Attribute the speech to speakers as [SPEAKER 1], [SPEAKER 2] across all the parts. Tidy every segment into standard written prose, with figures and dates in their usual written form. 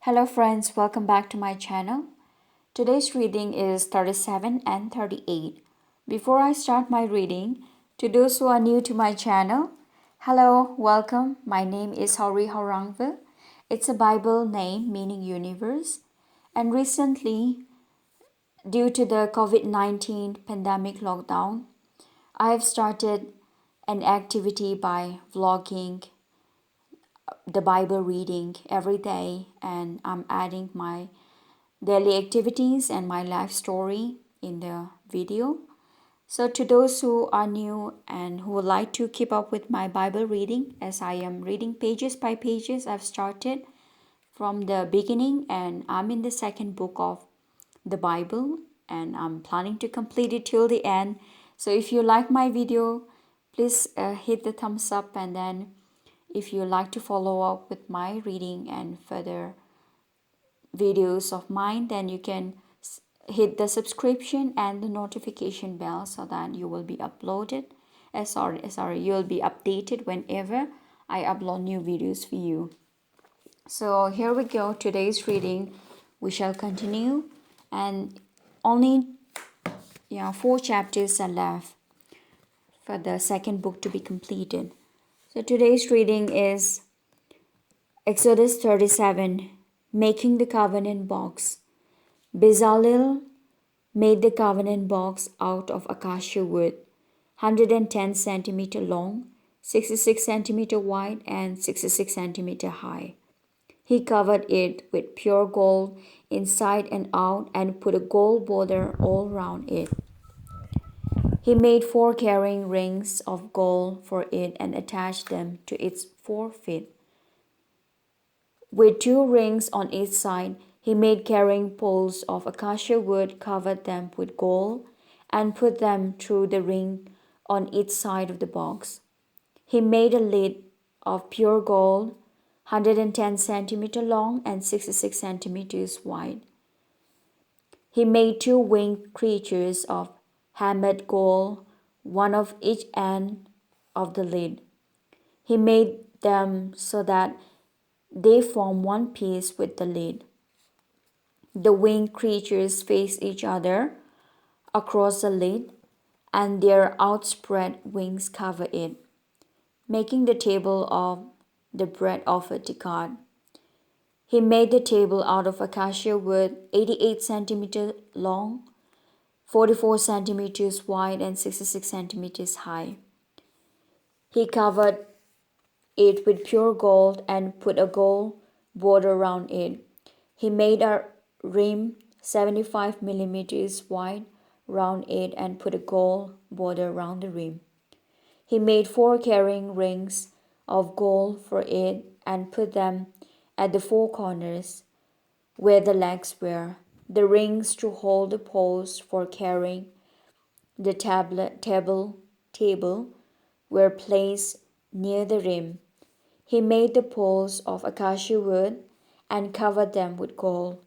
[SPEAKER 1] Hello friends, welcome back to my channel. Today's reading is 37 and 38. Before I start my reading, to those who are new to my channel, hello, welcome. My name is Hori Horangve. It's a Bible name meaning universe. And recently, due to the COVID-19 pandemic lockdown, I have started an activity by vlogging the Bible reading every day, and I'm adding my daily activities and my life story in the video. So, to those who are new and who would like to keep up with my Bible reading, as I am reading pages by pages, I've started from the beginning and I'm in the second book of the Bible and I'm planning to complete it till the end. So, if you like my video, please hit the thumbs up, and then if you like to follow up with my reading and further videos of mine, then you can hit the subscription and the notification bell so that you will be uploaded you will be updated whenever I upload new videos for you. So here we go, today's reading we shall continue, and only four chapters are left for the second book to be completed. So today's reading is Exodus 37, making the covenant box. Bezalel made the covenant box out of acacia wood, 110 centimeter long, 66 centimeter wide, and 66 centimeter high. He covered it with pure gold inside and out and put a gold border all round it. He made 4 carrying rings of gold for it and attached them to its 4 feet. With 2 rings on each side, he made carrying poles of acacia wood, covered them with gold, and put them through the ring on each side of the box. He made a lid of pure gold, 110 centimeters long and 66 centimeters wide. He made 2 winged creatures of hammered gold, one of each end of the lid. He made them so that they form one piece with the lid. The winged creatures face each other across the lid, and their outspread wings cover it, making the table of the bread offered to God. He made the table out of acacia wood, 88 centimeters long, 44 centimeters wide, and 66 centimeters high. He covered it with pure gold and put a gold border around it. He made a rim 75 millimeters wide round it and put a gold border around the rim. He made 4 carrying rings of gold for it and put them at the 4 corners where the legs were. The rings to hold the poles for carrying the table were placed near the rim. He made the poles of acacia wood and covered them with gold.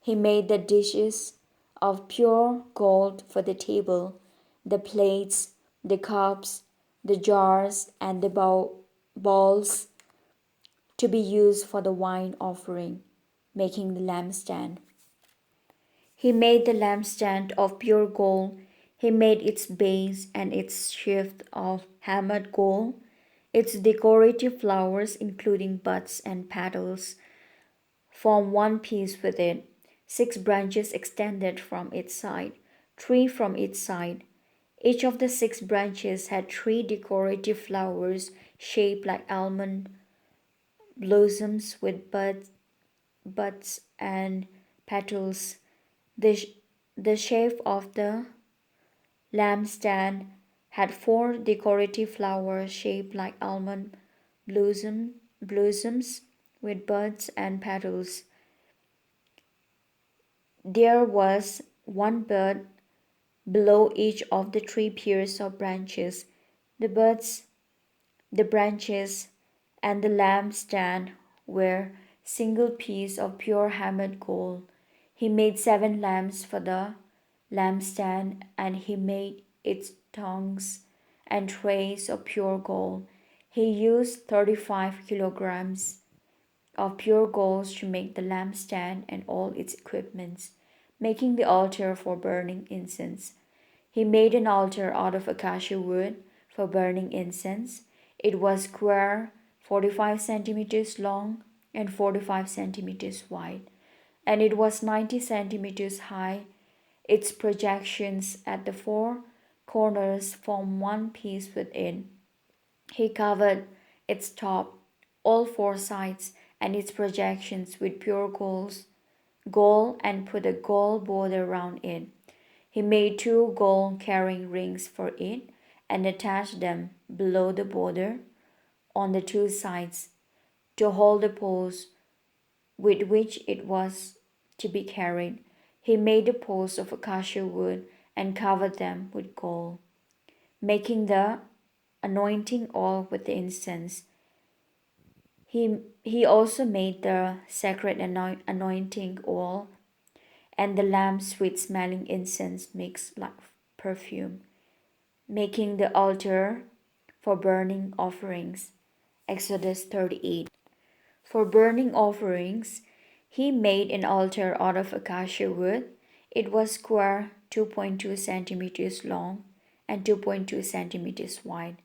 [SPEAKER 1] He made the dishes of pure gold for the table, the plates, the cups, the jars, and the bowls to be used for the wine offering, making the lampstand. He made the lampstand of pure gold. He made its base and its sheath of hammered gold, its decorative flowers, including buds and petals, form one piece with it. 6 branches extended from its side, 3 from each side. Each of the 6 branches had 3 decorative flowers shaped like almond blossoms with buds and petals. The, the shape of the lampstand had 4 decorative flowers shaped like almond blossoms with buds and petals. There was one bud below each of the 3 pairs of branches. The buds, the branches, and the lampstand were single piece of pure hammered gold. He made 7 lamps for the lampstand, and he made its tongues and trays of pure gold. He used 35 kilograms of pure gold to make the lampstand and all its equipments, making the altar for burning incense. He made an altar out of acacia wood for burning incense. It was square, 45 centimeters long and 45 centimeters wide, and it was 90 centimeters high. Its projections at the four corners form one piece within. He covered its top, all four sides, and its projections with pure gold and put a gold border round it. He made two gold carrying rings for it and attached them below the border on the two sides to hold the poles with which it was to be carried. He made the poles of acacia wood and covered them with gold, making the anointing oil with the incense. He also made the sacred anointing oil and the lamp's sweet smelling incense mixed like perfume, making the altar for burning offerings. Exodus 38. For burning offerings, he made an altar out of acacia wood. It was square, 2.2 centimeters long and 2.2 centimeters wide,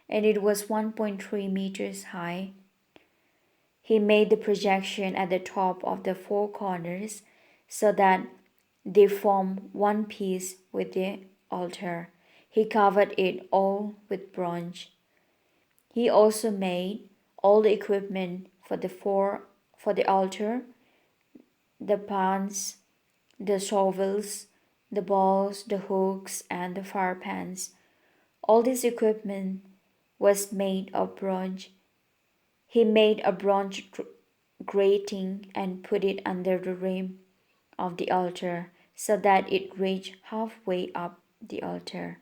[SPEAKER 1] and it was 1.3 meters high. He made the projection at the top of the four corners so that they form one piece with the altar. He covered it all with bronze. He also made all the equipment for the altar, the pans, the shovels, the bowls, the hooks, and the fire pans. All this equipment was made of bronze. He made a bronze grating and put it under the rim of the altar so that it reached halfway up the altar.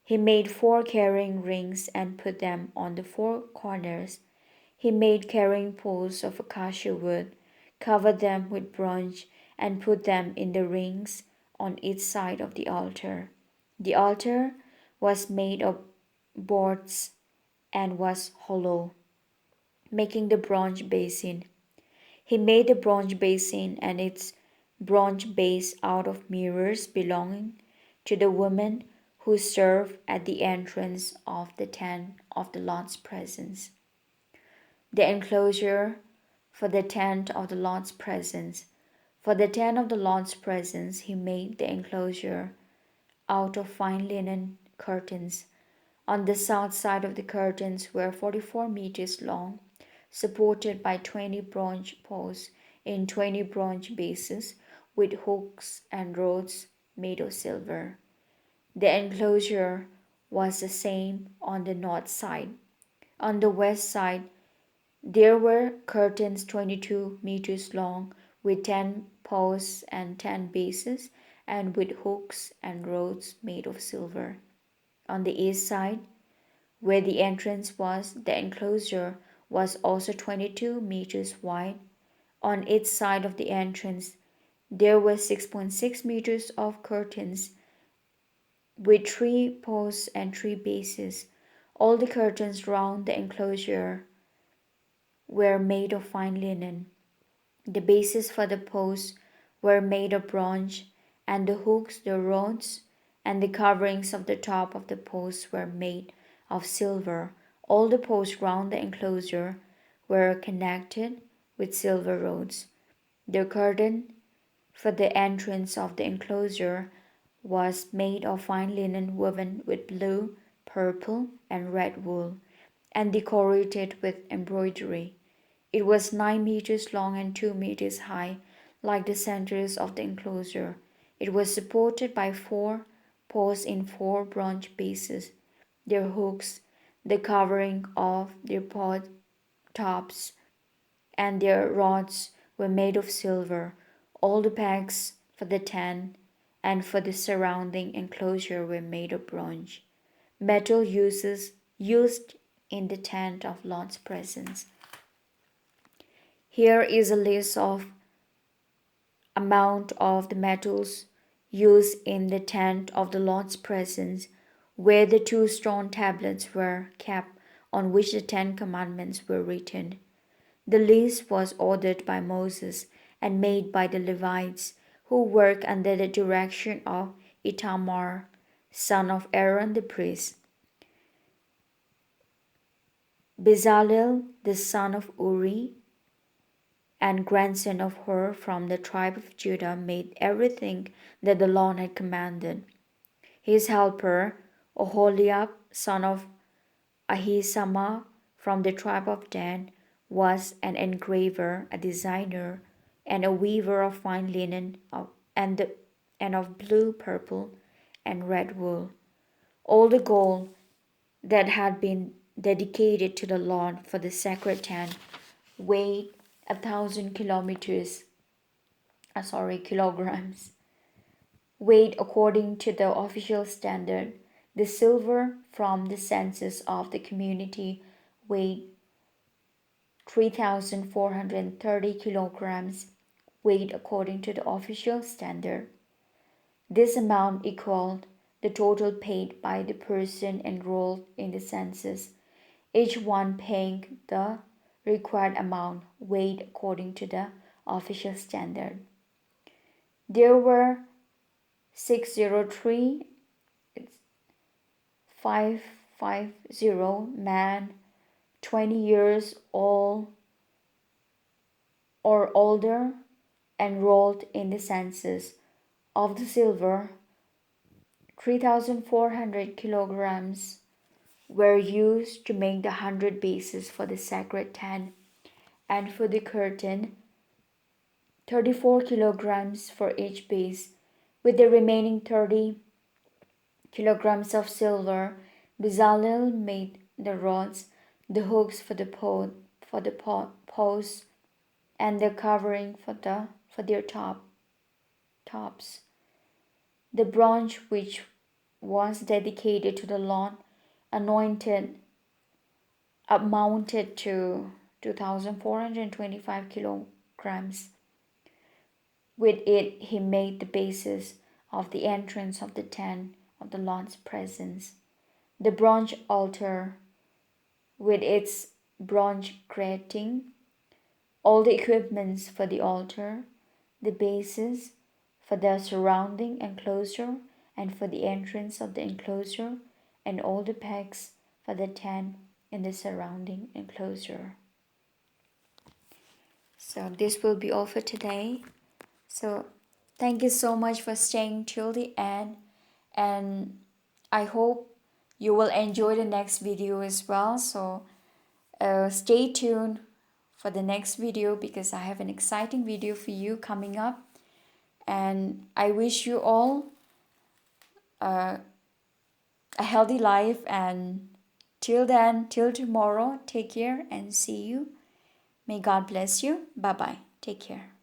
[SPEAKER 1] He made four carrying rings and put them on the four corners. He made carrying poles of acacia wood, covered them with bronze, and put them in the rings on each side of the altar. The altar was made of boards and was hollow, making the bronze basin. He made the bronze basin and its bronze base out of mirrors belonging to the women who served at the entrance of the tent of the Lord's presence. The enclosure for the tent of the Lord's presence. For the tent of the Lord's presence, he made the enclosure out of fine linen curtains. On the south side of the curtains were 44 meters long, supported by 20 bronze posts in 20 bronze bases with hooks and rods made of silver. The enclosure was the same on the north side. On the west side, there were curtains 22 meters long with 10 posts and 10 bases and with hooks and rods made of silver. On the east side, where the entrance was, the enclosure was also 22 meters wide. On each side of the entrance, there were 6.6 meters of curtains with 3 posts and 3 bases. All the curtains round the enclosure were made of fine linen. The bases for the posts were made of bronze, and the hooks, the rods, and the coverings of the top of the posts were made of silver. All the posts round the enclosure were connected with silver rods. The curtain for the entrance of the enclosure was made of fine linen woven with blue, purple, and red wool, and decorated with embroidery. It was 9 meters long and 2 meters high, like the centers of the enclosure. It was supported by 4 posts in 4 bronze bases. Their hooks, the covering of their pod tops, and their rods were made of silver. All the pegs for the tent and for the surrounding enclosure were made of bronze. Metal used in the tent of Lord's presence. Here is a list of amount of the metals used in the tent of the Lord's presence, where the 2 stone tablets were kept on which the 10 commandments were written. The list was ordered by Moses and made by the Levites, who work under the direction of Itamar, son of Aaron the priest. Bezalel, the son of Uri, and grandson of Hur from the tribe of Judah, made everything that the Lord had commanded. His helper, Oholiab, son of Ahisamah from the tribe of Dan, was an engraver, a designer, and a weaver of fine linen and of blue, purple, and red wool. All the gold that had been dedicated to the Lord for the sacred tent weighed 1,000 kilograms, weighed according to the official standard. The silver from the census of the community weighed 3,430 kilograms, weighed according to the official standard. This amount equaled the total paid by the person enrolled in the census, each one paying the required amount weighed according to the official standard. There were 603,550 men 20 years old or older enrolled in the census. Of the silver, 3,400 kilograms were used to make the 100 bases for the sacred tent, and for the curtain, 34 kilograms for each base. With the remaining 30 kilograms of silver, Bezalel made the rods, the hooks for the posts, and the covering for their tops. The bronze which was dedicated to the Lord amounted to 2,425 kilograms. With it he made the basis of the entrance of the tent of the Lord's presence. The bronze altar with its bronze grating, all the equipments for the altar, the bases for the surrounding enclosure and for the entrance of the enclosure, and all the pegs for the tent in the surrounding enclosure. So this will be all for today. So thank you so much for staying till the end, and I hope you will enjoy the next video as well. So stay tuned for the next video because I have an exciting video for you coming up, and I wish you all a healthy life, and till then, till tomorrow, take care and see you. May God bless you. Bye bye. Take care.